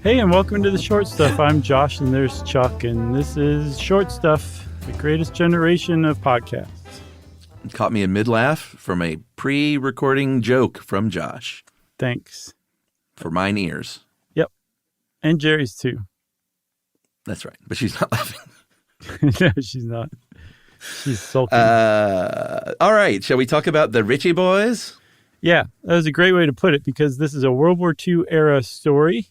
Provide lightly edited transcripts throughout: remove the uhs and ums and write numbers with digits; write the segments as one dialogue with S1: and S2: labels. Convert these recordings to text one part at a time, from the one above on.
S1: Hey, and welcome to the Short Stuff. I'm Josh, and there's Chuck, and this is Short Stuff, the greatest generation of podcasts.
S2: It caught me in mid-laugh from a pre-recording joke from Josh.
S1: Thanks.
S2: For mine ears.
S1: Yep. And Jerry's too.
S2: That's right, but she's not laughing.
S1: No, she's not. She's sulking.
S2: All right, shall we talk about the Ritchie Boys?
S1: Yeah, that was a great way to put it, because this is a World War II era story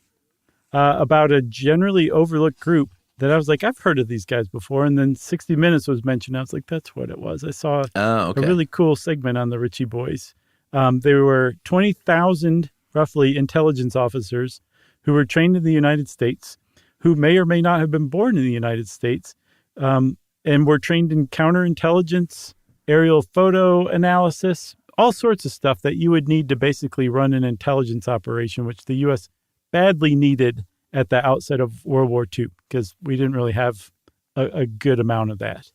S1: about a generally overlooked group that I was like, I've heard of these guys before. And then 60 Minutes was mentioned. I was like, that's what it was. I saw a really cool segment on the Ritchie Boys. There were 20,000, roughly, intelligence officers who were trained in the United States, who may or may not have been born in the United States, and were trained in counterintelligence, aerial photo analysis, all sorts of stuff that you would need to basically run an intelligence operation, which the U.S. badly needed at the outset of World War II, because we didn't really have a good amount of that.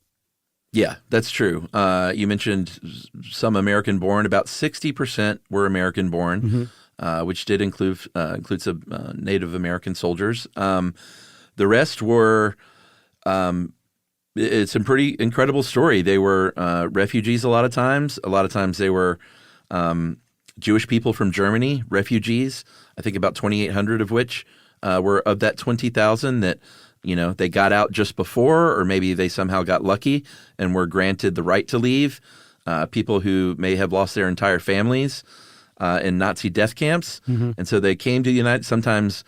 S2: Yeah, that's true. You mentioned some American-born. About 60% were American-born, which did include some Native American soldiers. The rest were it's a pretty incredible story. They were refugees a lot of times. A lot of times they were Jewish people from Germany, refugees. I think about 2,800 of which were of that 20,000 that, they got out just before, or maybe they somehow got lucky and were granted the right to leave. People who may have lost their entire families in Nazi death camps. And so they came to the United States, sometimes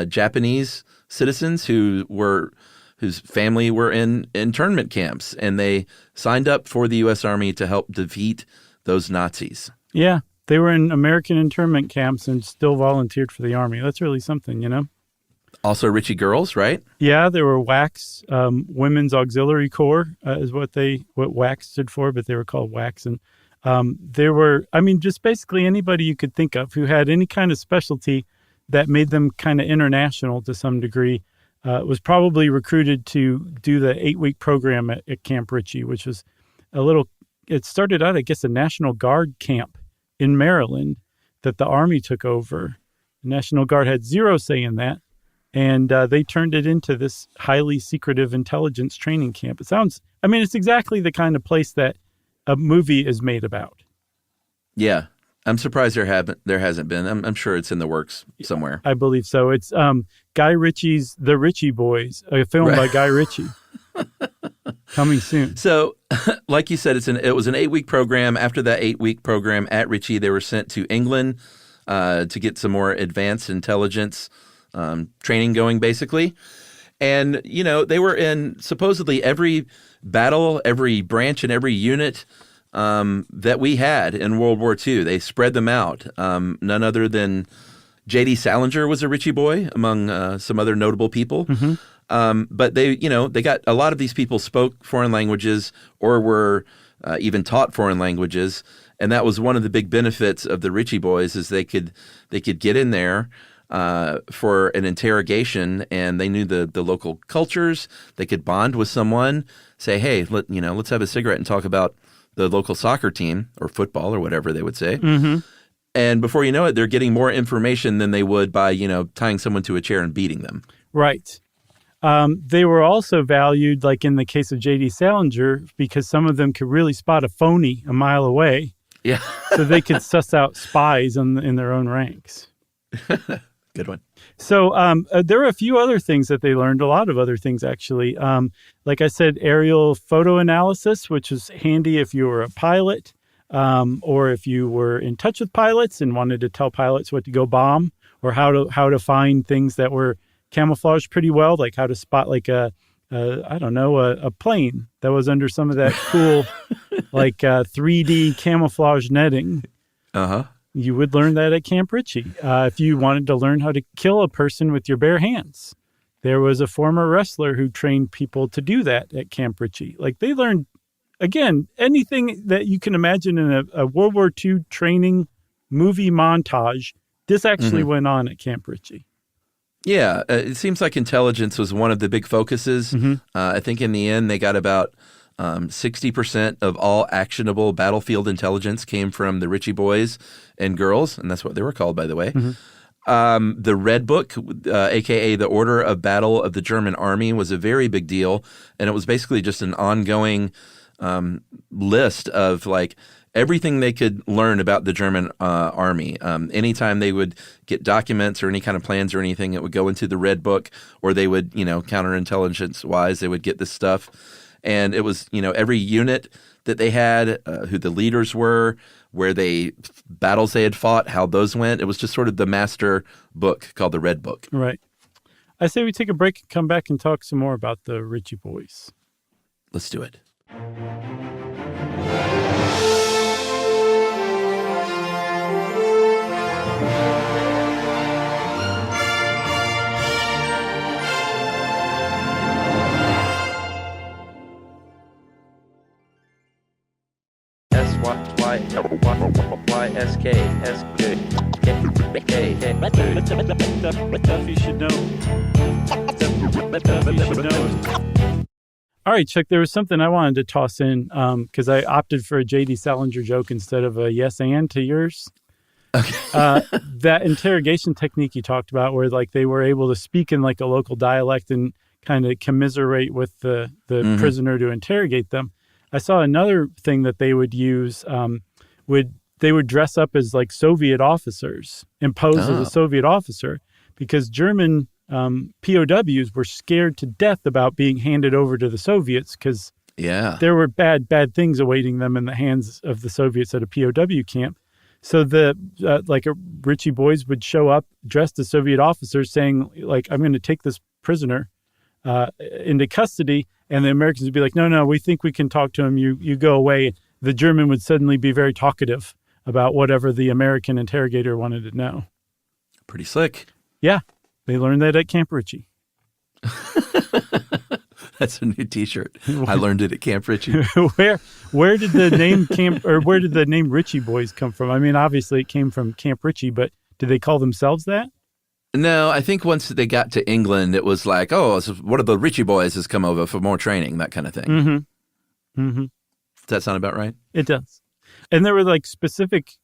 S2: Japanese citizens whose family were in internment camps, and they signed up for the U.S. Army to help defeat those Nazis. Yeah,
S1: they were in American internment camps and still volunteered for the Army. That's really something,
S2: Also Ritchie girls, right?
S1: Yeah, there were WACs, Women's Auxiliary Corps is what WAC stood for, but they were called WACs. And there were, just basically anybody you could think of who had any kind of specialty that made them kind of international to some degree. Was probably recruited to do the 8-week program at Camp Ritchie, which was it started out, I guess, a National Guard camp in Maryland that the Army took over. The National Guard had zero say in that, and they turned it into this highly secretive intelligence training camp. It's exactly the kind of place that a movie is made about.
S2: Yeah. I'm surprised there hasn't been. I'm sure it's in the works somewhere.
S1: I believe so. It's Guy Ritchie's The Ritchie Boys, a film by Guy Ritchie. Coming soon.
S2: So, like you said, it was an 8-week program. After that 8-week program at Ritchie, they were sent to England to get some more advanced intelligence training going, basically. And, they were in supposedly every battle, every branch, and every unit that we had in World War II. They spread them out. None other than J.D. Salinger was a Ritchie boy, among some other notable people. But they got a lot of these people spoke foreign languages or were even taught foreign languages, and that was one of the big benefits of the Ritchie boys is they could get in there for an interrogation, and they knew the local cultures. They could bond with someone, say, hey, let's have a cigarette and talk about the local soccer team or football or whatever they would say. And before you know it, they're getting more information than they would by, tying someone to a chair and beating them.
S1: Right. They were also valued, like in the case of J.D. Salinger, because some of them could really spot a phony a mile away.
S2: Yeah.
S1: So they could suss out spies in their own ranks.
S2: Good one.
S1: So there were a few other things that they learned, a lot of other things, actually. Like I said, aerial photo analysis, which is handy if you were a pilot or if you were in touch with pilots and wanted to tell pilots what to go bomb or how to find things that were camouflaged pretty well, like how to spot like a plane that was under some of that cool 3D camouflage netting. You would learn that at Camp Ritchie. If you wanted to learn how to kill a person with your bare hands, there was a former wrestler who trained people to do that at Camp Ritchie. Like they learned, again, anything that you can imagine in a World War II training movie montage. This actually went on at Camp Ritchie.
S2: Yeah, it seems like intelligence was one of the big focuses. I think in the end they got about 60% of all actionable battlefield intelligence came from the Ritchie boys and girls, and that's what they were called, by the way. The Red Book, a.k.a. the Order of Battle of the German Army, was a very big deal. And it was basically just an ongoing list of like everything they could learn about the German army. Anytime they would get documents or any kind of plans or anything, it would go into the Red Book, or they would, counterintelligence-wise, they would get this stuff. And it was, every unit that they had, who the leaders were, battles they had fought, how those went. It was just sort of the master book called the Red Book.
S1: Right. I say we take a break and come back and talk some more about the Ritchie Boys.
S2: Let's do it.
S1: Stuff you should know. All right, Chuck, there was something I wanted to toss in because I opted for a J.D. Salinger joke instead of a yes and to yours.
S2: Okay.
S1: That interrogation technique you talked about where like they were able to speak in like a local dialect and kind of commiserate with the prisoner to interrogate them. I saw another thing that they would use they would dress up as like Soviet officers and pose as a Soviet officer because German POWs were scared to death about being handed over to the Soviets because there were bad things awaiting them in the hands of the Soviets at a POW camp. So Ritchie Boys would show up dressed as Soviet officers saying, like, I'm going to take this prisoner into custody. And the Americans would be like, no, we think we can talk to him. You go away. The German would suddenly be very talkative about whatever the American interrogator wanted to know. Pretty
S2: slick.
S1: Yeah. They learned that at Camp Ritchie.
S2: That's a new T-shirt. I learned it at Camp Ritchie.
S1: Where did the name Ritchie Boys come from? I mean, obviously it came from Camp Ritchie, but did they call themselves that?
S2: No, I think once they got to England, it was like, one of the Ritchie Boys has come over for more training, that kind of thing.
S1: Mm-hmm. Mm-hmm.
S2: Does that sound about right?
S1: It does. And there were like specific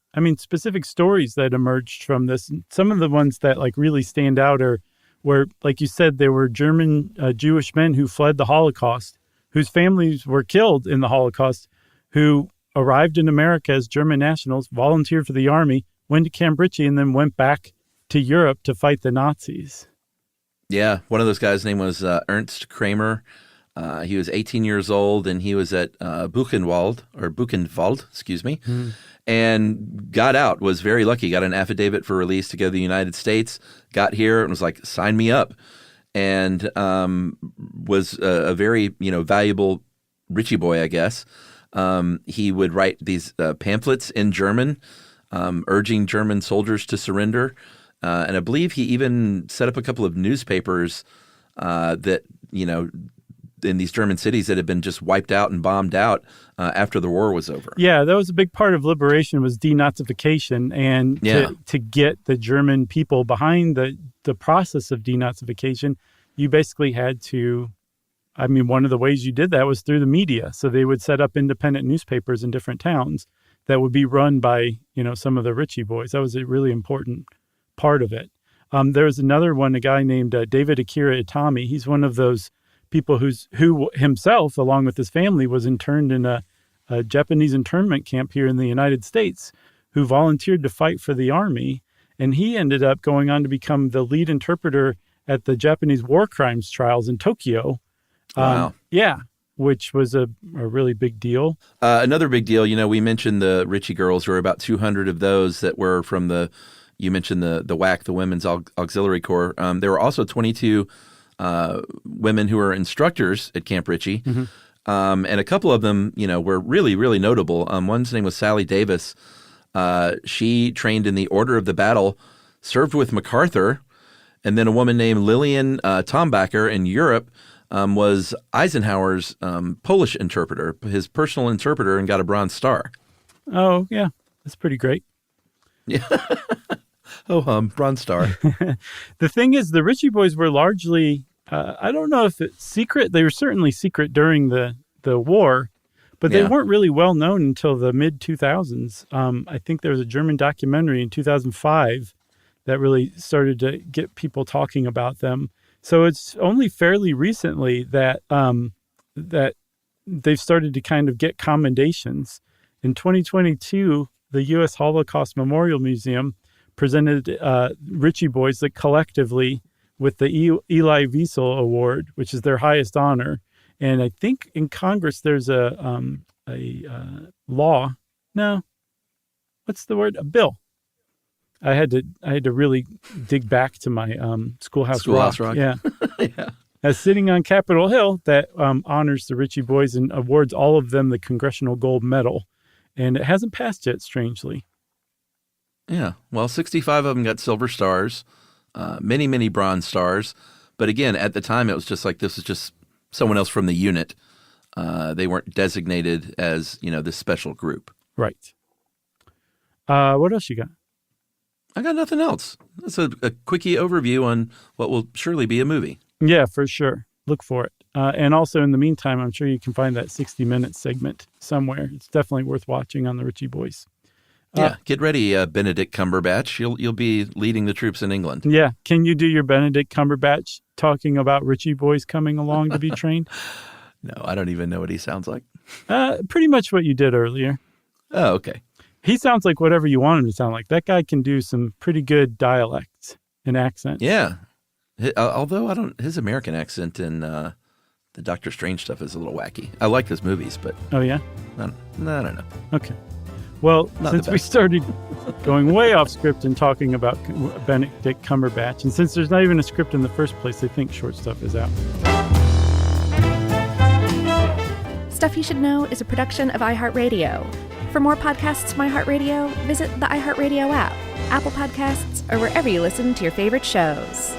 S1: stories that emerged from this. Some of the ones that like really stand out are where, like you said, there were German Jewish men who fled the Holocaust, whose families were killed in the Holocaust, who arrived in America as German nationals, volunteered for the army, went to Camp Ritchie, and then went back to Europe to fight the Nazis.
S2: Yeah, one of those guys' name was Ernst Kramer. He was 18 years old, and he was at Buchenwald, and got out, was very lucky, got an affidavit for release to go to the United States, got here and was like, sign me up, and was a very, valuable Ritchie boy, I guess. He would write these pamphlets in German, urging German soldiers to surrender. And I believe he even set up a couple of newspapers that, in these German cities that had been just wiped out and bombed out after the war was over.
S1: Yeah, that was a big part of liberation was denazification. And to get the German people behind the process of denazification, you basically had to, one of the ways you did that was through the media. So they would set up independent newspapers in different towns that would be run by, some of the Ritchie Boys. That was a really important part of it. There was another one, a guy named David Akira Itami. He's one of those people who himself, along with his family, was interned in a Japanese internment camp here in the United States, who volunteered to fight for the army. And he ended up going on to become the lead interpreter at the Japanese war crimes trials in Tokyo.
S2: Wow.
S1: Which was a really big deal.
S2: Another big deal, we mentioned the Ritchie girls. There were about 200 of those that were from you mentioned the WAC, the Women's Auxiliary Corps. There were also 22 women who were instructors at Camp Ritchie. Mm-hmm. And a couple of them, were really, really notable. One's name was Sally Davis. She trained in the Order of the Battle, served with MacArthur, and then a woman named Lillian Tombacher in Europe was Eisenhower's Polish interpreter, his personal interpreter, and got a Bronze Star.
S1: Oh, yeah. That's pretty great.
S2: Yeah. Bronze Star.
S1: The thing is, the Ritchie Boys were largely, I don't know if it's secret. They were certainly secret during the war, but they weren't really well known until the mid-2000s. I think there was a German documentary in 2005 that really started to get people talking about them. So it's only fairly recently that that they've started to kind of get commendations. In 2022, the U.S. Holocaust Memorial Museum presented Ritchie Boys collectively with the Eli Wiesel Award, which is their highest honor. And I think in Congress there's a law. No, what's the word? A bill. I had to really dig back to my Schoolhouse Rock. Yeah.
S2: Yeah.
S1: As sitting on Capitol Hill that honors the Ritchie Boys and awards all of them the Congressional Gold Medal. And it hasn't passed yet, strangely.
S2: Yeah. Well, 65 of them got silver stars, many, many bronze stars. But again, at the time, it was just like this is just someone else from the unit. They weren't designated as, this special group.
S1: Right. What else you got?
S2: I got nothing else. That's a quickie overview on what will surely be a movie.
S1: Yeah, for sure. Look for it. And also, in the meantime, I'm sure you can find that 60 Minutes segment somewhere. It's definitely worth watching on the Ritchie Boys.
S2: Yeah, get ready, Benedict Cumberbatch. You'll be leading the troops in England.
S1: Yeah. Can you do your Benedict Cumberbatch talking about Ritchie Boys coming along to be trained?
S2: No, I don't even know what he sounds like.
S1: Pretty much what you did earlier.
S2: Oh, okay.
S1: He sounds like whatever you want him to sound like. That guy can do some pretty good dialects and accents.
S2: Yeah. Although his American accent in the Doctor Strange stuff is a little wacky. I like his movies, but...
S1: Oh, yeah?
S2: I don't know.
S1: Okay. Well, since we started going way off script and talking about Benedict Cumberbatch, and since there's not even a script in the first place, I think Short Stuff is out.
S3: Stuff You Should Know is a production of iHeartRadio. For more podcasts from iHeartRadio, visit the iHeartRadio app, Apple Podcasts, or wherever you listen to your favorite shows.